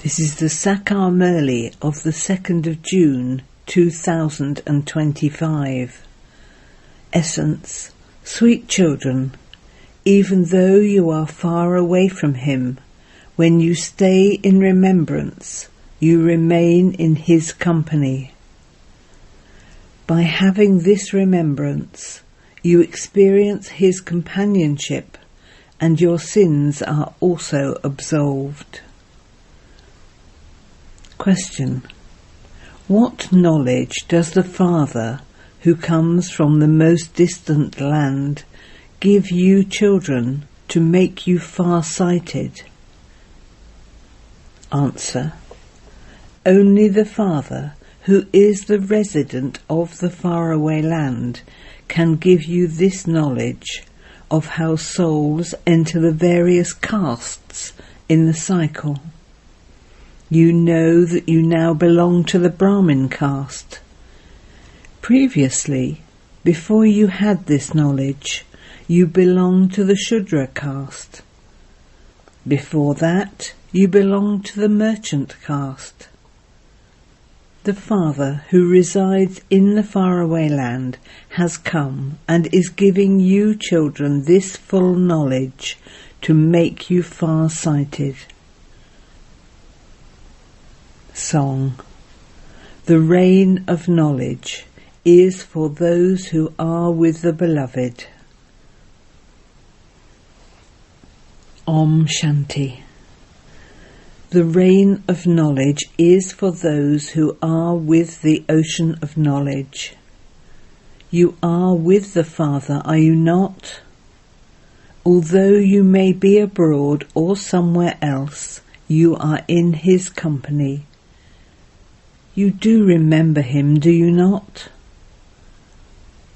This is the Sakar Murli of the 2nd of June 2025. Essence: sweet children, even though you are far away from him, when you stay in remembrance, you remain in his company. By having this remembrance, you experience his companionship, and your sins are also absolved. Question: what knowledge does the Father, who comes from the most distant land, give you children to make you far-sighted? Answer: only the Father, who is the resident of the faraway land, can give you this knowledge of how souls enter the various castes in the cycle. You know that you now belong to the Brahmin caste. Previously, before you had this knowledge, you belonged to the Shudra caste. Before that, you belonged to the merchant caste. The Father, who resides in the faraway land, has come and is giving you children this full knowledge to make you far-sighted. Song: the rain of knowledge is for those who are with the Beloved. Om Shanti. The rain of knowledge is for those who are with the ocean of knowledge. You are with the Father, are you not? Although you may be abroad or somewhere else, you are in his company. You do remember him, do you not?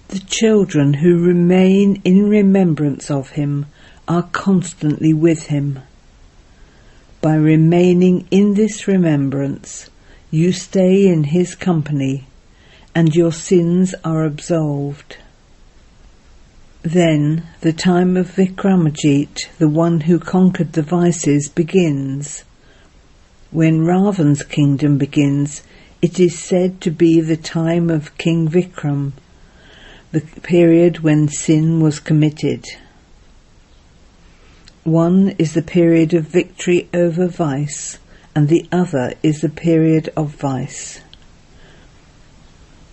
The children who remain in remembrance of him are constantly with him. By remaining in this remembrance, you stay in his company, and your sins are absolved. Then the time of Vikramajit, the one who conquered the vices, begins. When Ravan's kingdom begins, it is said to be the time of King Vikram, the period when sin was committed. One is the period of victory over vice, and the other is the period of vice.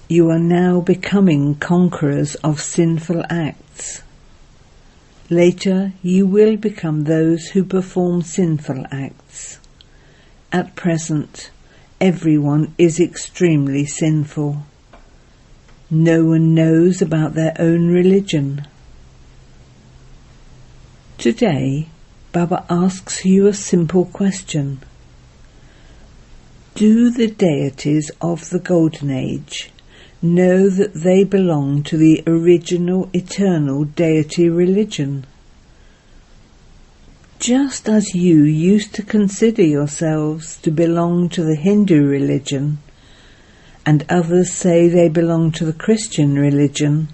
You are now becoming conquerors of sinful acts. Later you will become those who perform sinful acts. At present, everyone is extremely sinful. No one knows about their own religion. Today, Baba asks you a simple question. Do the deities of the Golden Age know that they belong to the original eternal deity religion? Just as you used to consider yourselves to belong to the Hindu religion, and others say they belong to the Christian religion,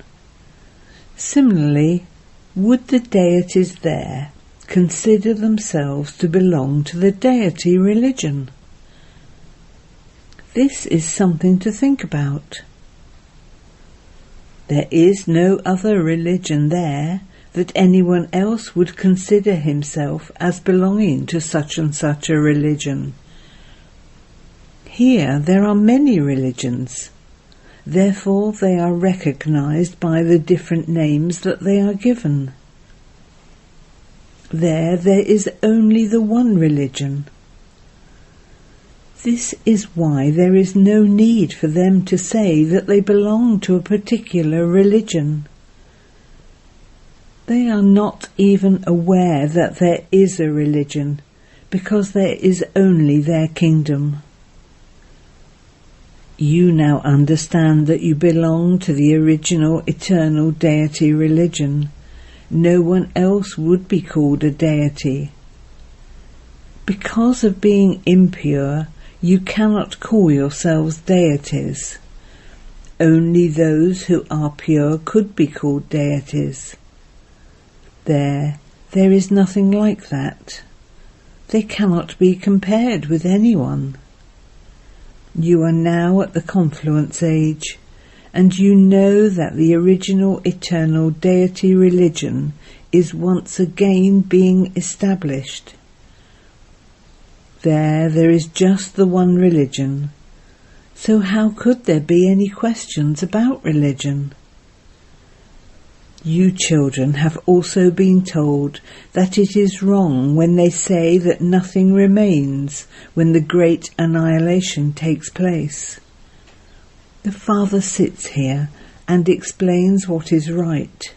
similarly, would the deities there consider themselves to belong to the deity religion? This is something to think about. There is no other religion there that anyone else would consider himself as belonging to such and such a religion. Here there are many religions. Therefore they are recognized by the different names that they are given. There is only the one religion. This is why there is no need for them to say that they belong to a particular religion. They are not even aware that there is a religion, because there is only their kingdom. You now understand that you belong to the original eternal deity religion. No one else would be called a deity. Because of being impure, you cannot call yourselves deities. Only those who are pure could be called deities. There is nothing like that. They cannot be compared with anyone. You are now at the confluence age, and you know that the original eternal deity religion is once again being established. There is just the one religion, so how could there be any questions about religion? You children have also been told that it is wrong when they say that nothing remains when the great annihilation takes place. The Father sits here and explains what is right.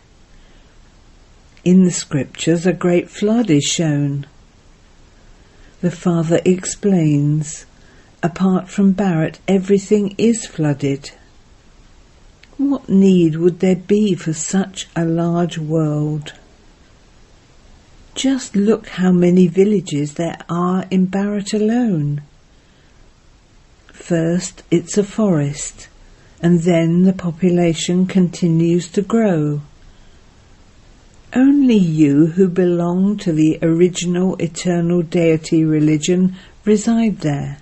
In the scriptures a great flood is shown. The Father explains, apart from Bharat, everything is flooded. What need would there be for such a large world? Just look how many villages there are in Bharat alone. First it's a forest, and then the population continues to grow. Only you who belong to the original eternal deity religion reside there.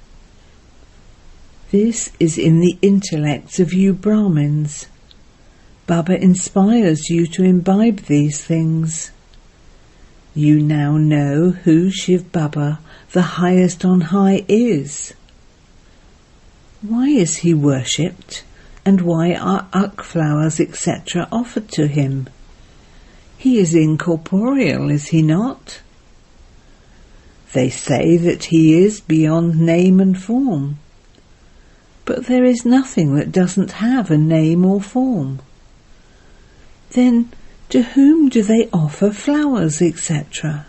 This is in the intellects of you Brahmins. Baba inspires you to imbibe these things. You now know who Shiv Baba, the highest on high, is. Why is he worshipped, and why are ak flowers, etc. offered to him? He is incorporeal, is he not? They say that he is beyond name and form. But there is nothing that doesn't have a name or form. Then to whom do they offer flowers, etc.?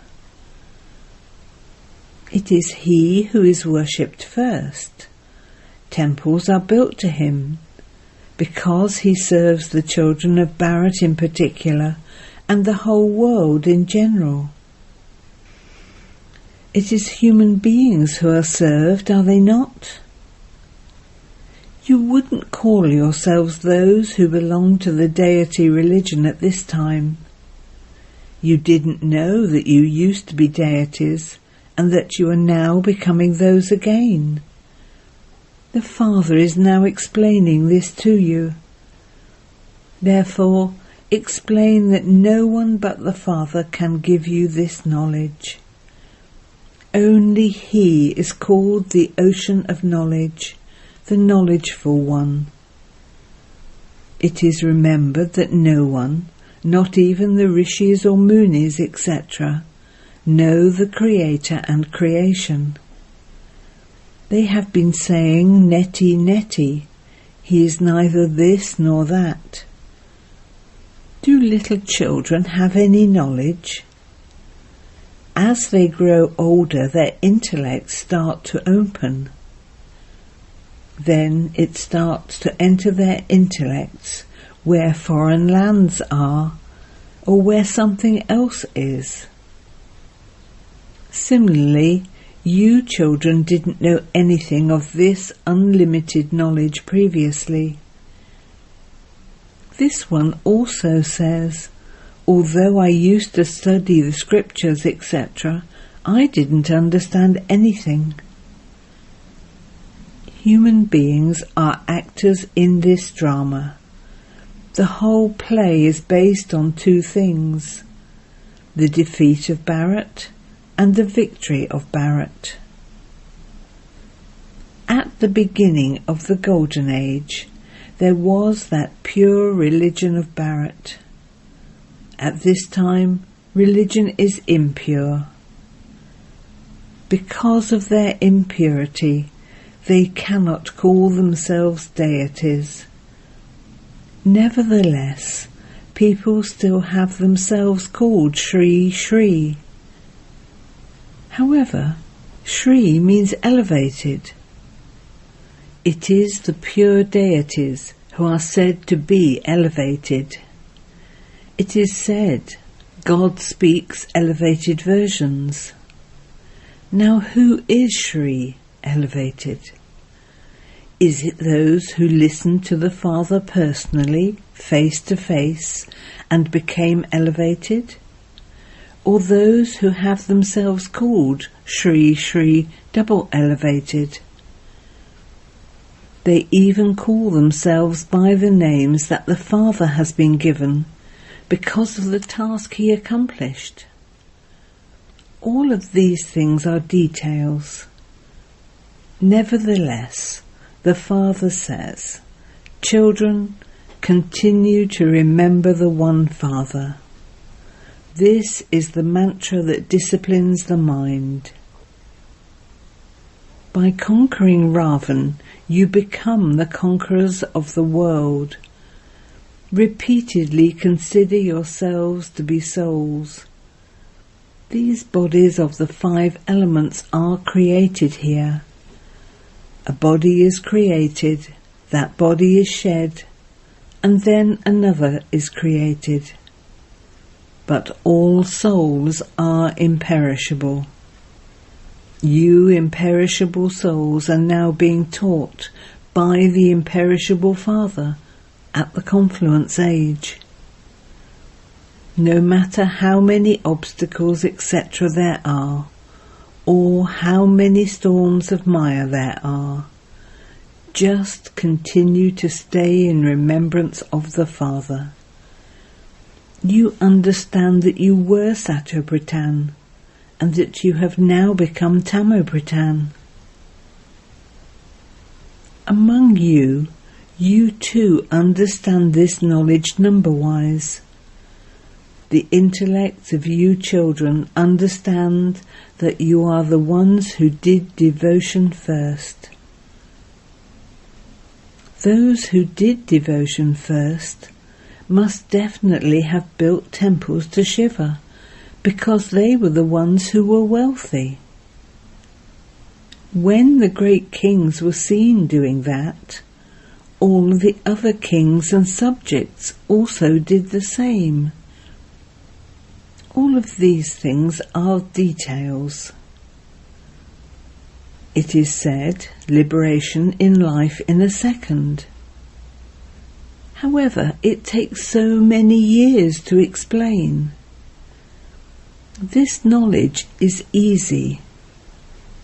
It is he who is worshipped first. Temples are built to him, because he serves the children of Bharat in particular, and the whole world in general. It is human beings who are served, are they not? You wouldn't call yourselves those who belong to the deity religion at this time. You didn't know that you used to be deities, and that you are now becoming those again. The Father is now explaining this to you. Therefore, explain that no one but the Father can give you this knowledge. Only He is called the ocean of knowledge, the knowledgeful one. It is remembered that no one, not even the rishis or munis, etc., know the Creator and creation. They have been saying neti neti, he is neither this nor that. Do little children have any knowledge? As they grow older, their intellects start to open. Then it starts to enter their intellects where foreign lands are, or where something else is. Similarly, you children didn't know anything of this unlimited knowledge previously. This one also says, although I used to study the scriptures, etc., I didn't understand anything. Human beings are actors in this drama. The whole play is based on two things: the defeat of Bharat and the victory of Bharat. At the beginning of the Golden Age, there was that pure religion of Bharat. At this time, religion is impure. Because of their impurity, they cannot call themselves deities. Nevertheless, people still have themselves called Shri Shri. However, Shri means elevated. It is the pure deities who are said to be elevated. It is said, God speaks elevated versions. Now who is Shri, elevated? Is it those who listened to the Father personally, face to face, and became elevated? Or those who have themselves called Shri Shri, double elevated. They even call themselves by the names that the Father has been given because of the task he accomplished. All of these things are details. Nevertheless, the Father says, "Children, continue to remember the one Father." This is the mantra that disciplines the mind. By conquering Ravan, you become the conquerors of the world. Repeatedly consider yourselves to be souls. These bodies of the 5 elements are created here. A body is created, that body is shed, and then another is created. But all souls are imperishable. You imperishable souls are now being taught by the imperishable Father at the confluence age. No matter how many obstacles etc. there are, or how many storms of Maya there are, just continue to stay in remembrance of the Father. You understand that you were Sato-Britan, and that you have now become Tamo-Britan. Among you, you too understand this knowledge number-wise. The intellects of you children understand that you are the ones who did devotion first. Those who did devotion first must definitely have built temples to Shiva, because they were the ones who were wealthy. When the great kings were seen doing that, all the other kings and subjects also did the same. All of these things are details. It is said, liberation in life in a second. However, it takes so many years to explain. This knowledge is easy.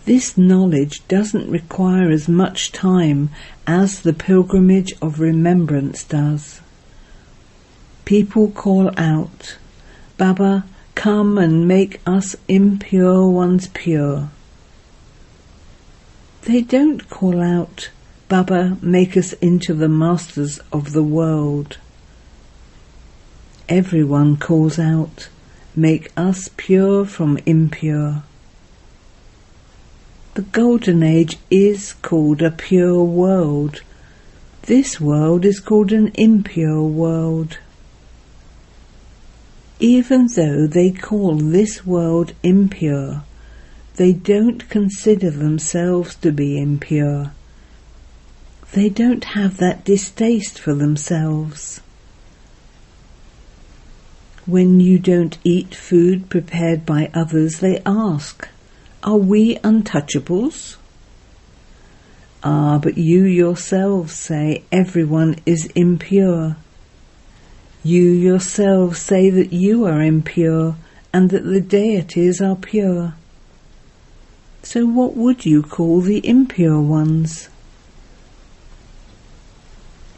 This knowledge doesn't require as much time as the pilgrimage of remembrance does. People call out, "Baba, come and make us impure ones pure." They don't call out, "Baba, make us into the masters of the world." Everyone calls out, "Make us pure from impure." The Golden Age is called a pure world. This world is called an impure world. Even though they call this world impure, they don't consider themselves to be impure. They don't have that distaste for themselves. When you don't eat food prepared by others, they ask, "Are we untouchables?" Ah, but you yourselves say everyone is impure. You yourselves say that you are impure and that the deities are pure. So what would you call the impure ones?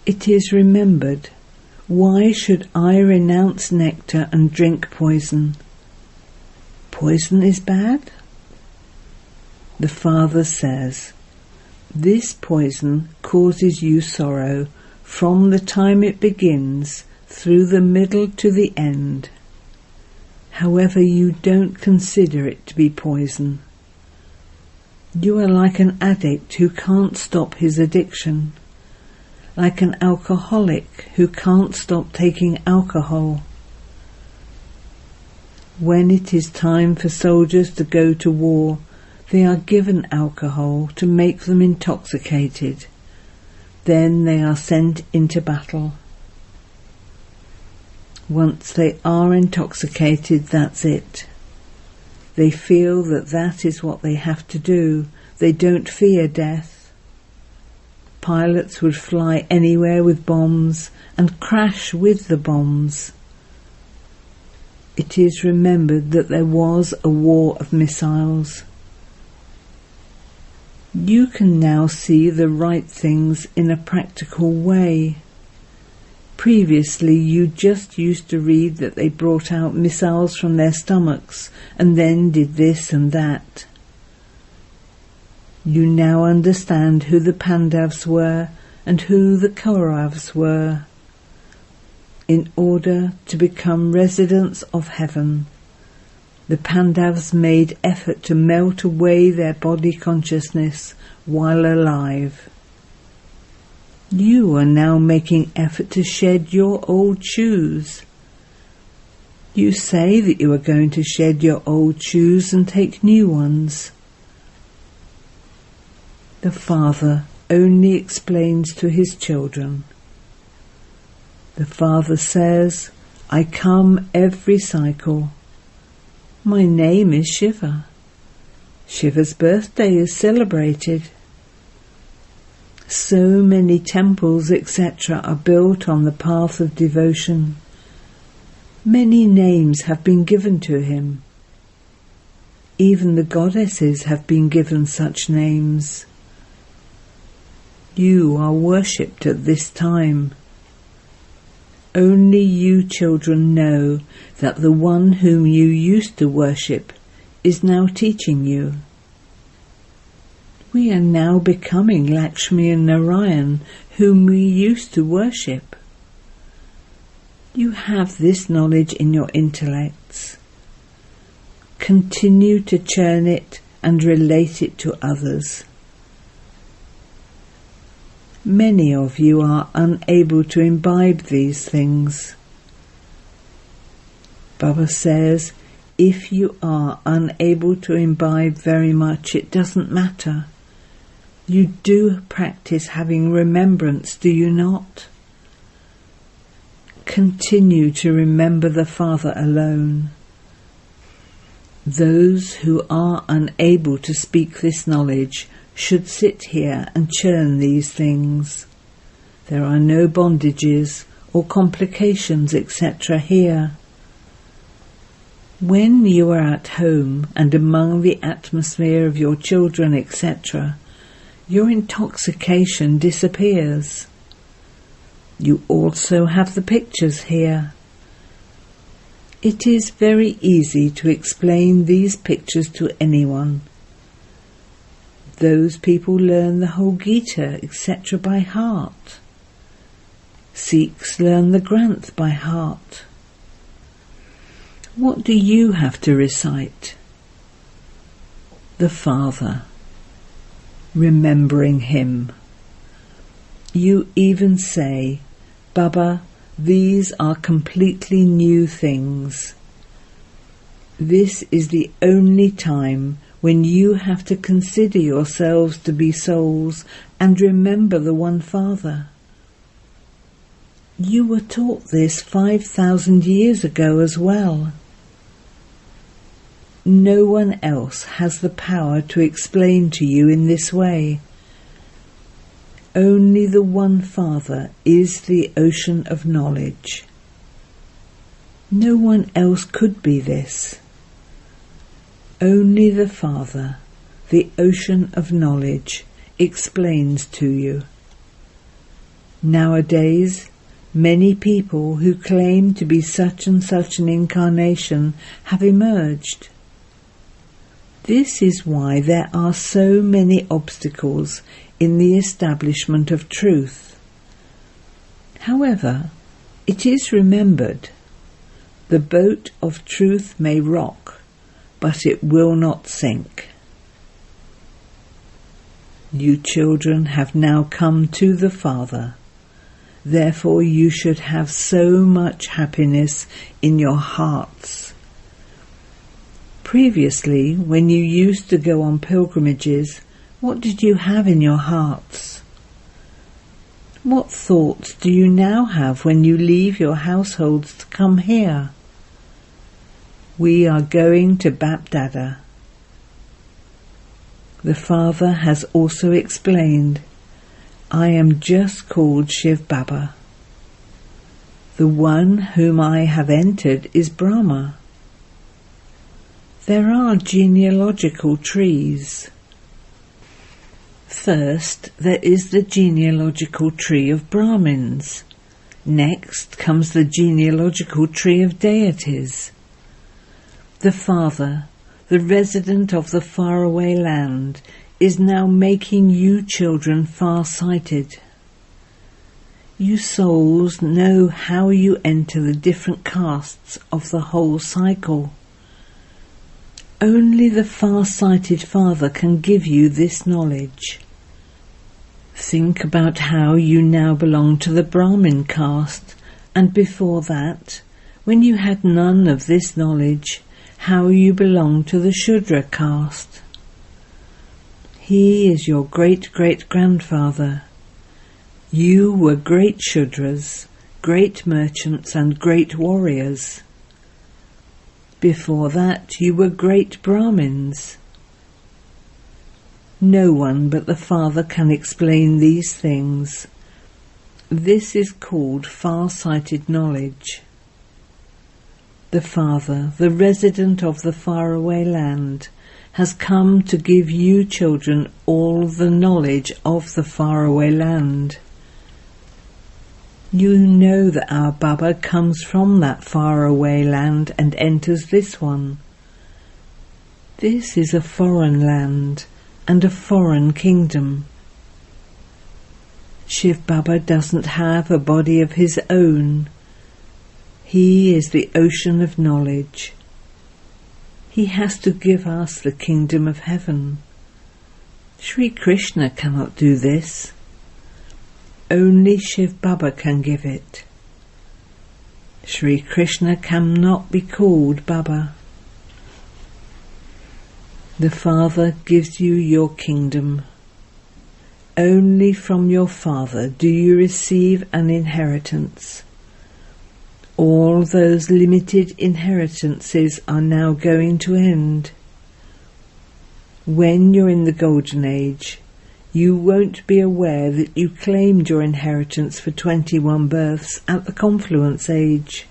It is remembered, why should I renounce nectar and drink poison? Poison is bad? The Father says, this poison causes you sorrow from the time it begins through the middle to the end. However, you don't consider it to be poison. You are like an addict who can't stop his addiction, like an alcoholic who can't stop taking alcohol. When it is time for soldiers to go to war, they are given alcohol to make them intoxicated. Then they are sent into battle. Once they are intoxicated, that's it. They feel that that is what they have to do. They don't fear death. Pilots would fly anywhere with bombs and crash with the bombs. It is remembered that there was a war of missiles. You can now see the right things in a practical way. Previously, you just used to read that they brought out missiles from their stomachs and then did this and that. You now understand who the Pandavas were and who the Kauravas were. In order to become residents of heaven, the Pandavas made effort to melt away their body consciousness while alive. You are now making effort to shed your old shoes. You say that you are going to shed your old shoes and take new ones. The Father only explains to his children. The Father says, I come every cycle. My name is Shiva. Shiva's birthday is celebrated. So many temples, etc. are built on the path of devotion. Many names have been given to him. Even the goddesses have been given such names. You are worshipped at this time. Only you children know that the one whom you used to worship is now teaching you. We are now becoming Lakshmi and Narayan, whom we used to worship. You have this knowledge in your intellects. Continue to churn it and relate it to others. Many of you are unable to imbibe these things. Baba says, if you are unable to imbibe very much, it doesn't matter. You do practice having remembrance, do you not? Continue to remember the Father alone. Those who are unable to speak this knowledge should sit here and churn these things. There are no bondages or complications, etc. here. When you are at home and among the atmosphere of your children, etc., your intoxication disappears. You also have the pictures here. It is very easy to explain these pictures to anyone. Those people learn the whole Gita, etc. by heart. Sikhs learn the Granth by heart. What do you have to recite? The Father, remembering him. You even say, Baba, these are completely new things. This is the only time when you have to consider yourselves to be souls and remember the one Father. You were taught this 5,000 years ago as well. No one else has the power to explain to you in this way. Only the one Father is the ocean of knowledge. No one else could be this. Only the Father, the ocean of knowledge, explains to you. Nowadays, many people who claim to be such and such an incarnation have emerged. This is why there are so many obstacles in the establishment of truth. However, it is remembered, the boat of truth may rock, but it will not sink. You children have now come to the Father. Therefore you should have so much happiness in your hearts. Previously, when you used to go on pilgrimages, what did you have in your hearts? What thoughts do you now have when you leave your households to come here? We are going to Bap-Dada. The Father has also explained, I am just called Shiv Baba. The one whom I have entered is Brahma. There are genealogical trees. First, there is the genealogical tree of Brahmins. Next comes the genealogical tree of deities. The Father, the resident of the faraway land, is now making you children far-sighted. You souls know how you enter the different castes of the whole cycle. Only the far-sighted Father can give you this knowledge. Think about how you now belong to the Brahmin caste, and before that, when you had none of this knowledge, how you belong to the Shudra caste. He is your great-great-grandfather. You were great Shudras, great merchants and great warriors. Before that you were great Brahmins. No one but the Father can explain these things. This is called far-sighted knowledge. The Father, the resident of the faraway land, has come to give you children all the knowledge of the faraway land. You know that our Baba comes from that faraway land and enters this one. This is a foreign land and a foreign kingdom. Shiv Baba doesn't have a body of his own. He is the ocean of knowledge. He has to give us the kingdom of heaven. Sri Krishna cannot do this. Only Shiv Baba can give it. Sri Krishna cannot be called Baba. The Father gives you your kingdom. Only from your Father do you receive an inheritance. All those limited inheritances are now going to end. When you're in the Golden Age, you won't be aware that you claimed your inheritance for 21 births at the Confluence Age.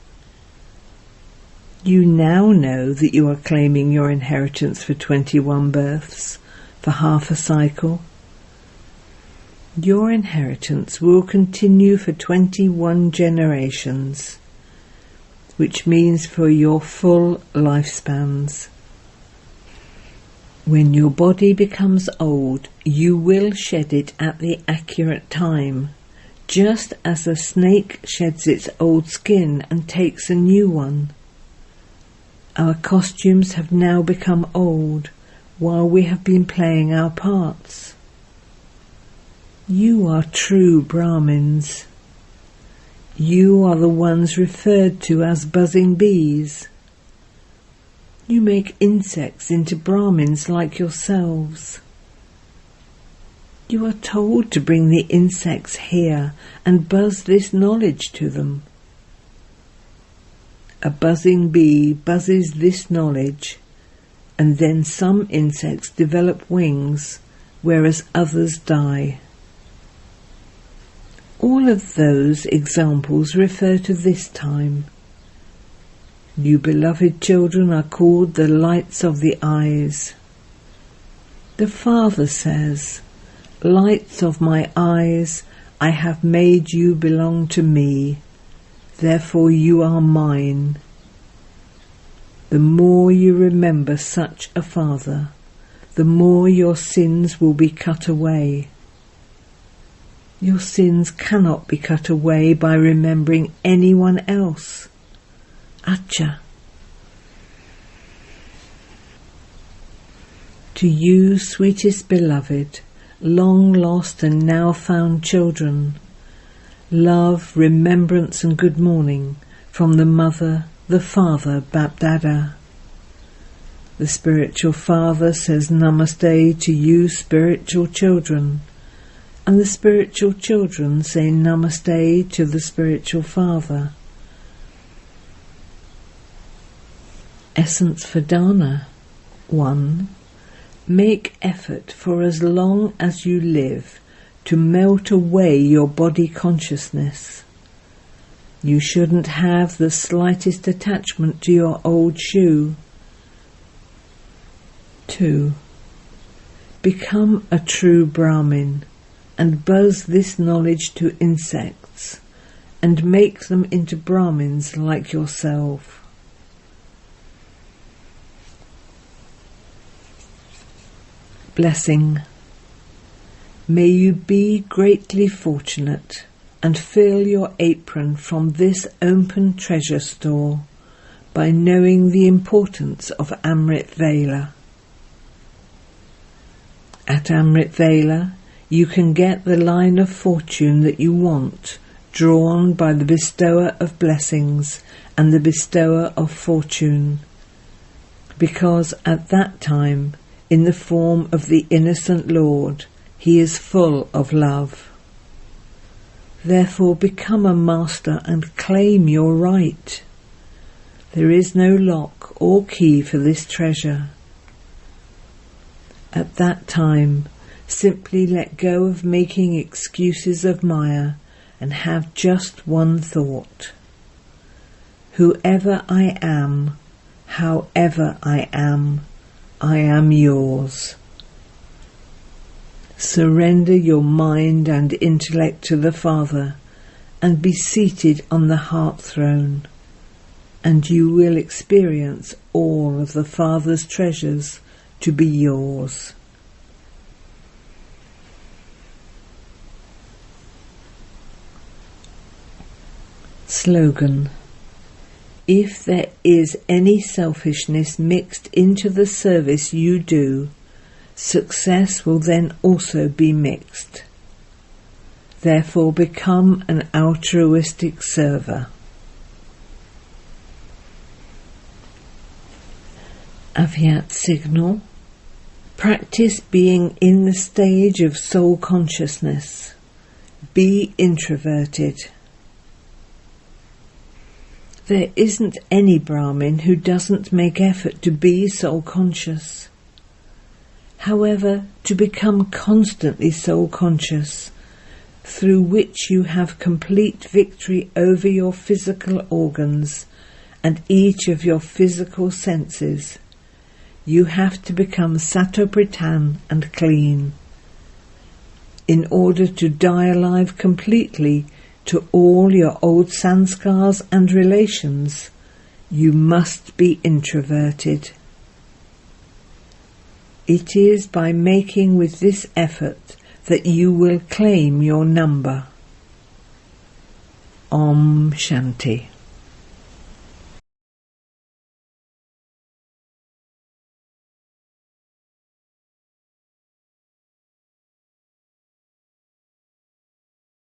You now know that you are claiming your inheritance for 21 births, for half a cycle. Your inheritance will continue for 21 generations, which means for your full lifespans. When your body becomes old, you will shed it at the accurate time, just as a snake sheds its old skin and takes a new one. Our costumes have now become old, while we have been playing our parts. You are true Brahmins. You are the ones referred to as buzzing bees. You make insects into Brahmins like yourselves. You are told to bring the insects here and buzz this knowledge to them. A buzzing bee buzzes this knowledge, and then some insects develop wings, whereas others die. All of those examples refer to this time. You beloved children are called the lights of the eyes. The Father says, "Lights of my eyes, I have made you belong to me, therefore you are mine." The more you remember such a Father, the more your sins will be cut away. Your sins cannot be cut away by remembering anyone else. Acha. To you, sweetest beloved, long lost and now found children, love, remembrance and good morning from the Mother, the Father, Bapdada. The spiritual Father says Namaste to you spiritual children, and the spiritual children say Namaste to the spiritual Father. Essence for Dana. 1. Make effort for as long as you live to melt away your body consciousness. You shouldn't have the slightest attachment to your old shoe. 2. Become a true Brahmin and buzz this knowledge to insects and make them into Brahmins like yourself. Blessing. May you be greatly fortunate and fill your apron from this open treasure store by knowing the importance of Amrit Vela. At Amrit Vela, you can get the line of fortune that you want, drawn by the bestower of blessings and the bestower of fortune, because at that time, in the form of the innocent Lord, he is full of love. Therefore become a master and claim your right. There is no lock or key for this treasure. At that time, simply let go of making excuses of Maya and have just one thought. Whoever I am, however I am yours. Surrender your mind and intellect to the Father and be seated on the heart throne, and you will experience all of the Father's treasures to be yours. Slogan. If there is any selfishness mixed into the service you do, success will then also be mixed. Therefore become an altruistic server. Avyat signal. Practice being in the stage of soul consciousness. Be introverted. There isn't any Brahmin who doesn't make effort to be soul conscious. However, to become constantly soul conscious, through which you have complete victory over your physical organs and each of your physical senses, you have to become Satopritan and clean. In order to die alive completely to all your old sanskars and relations, you must be introverted. It is by making with this effort that you will claim your number. Om Shanti.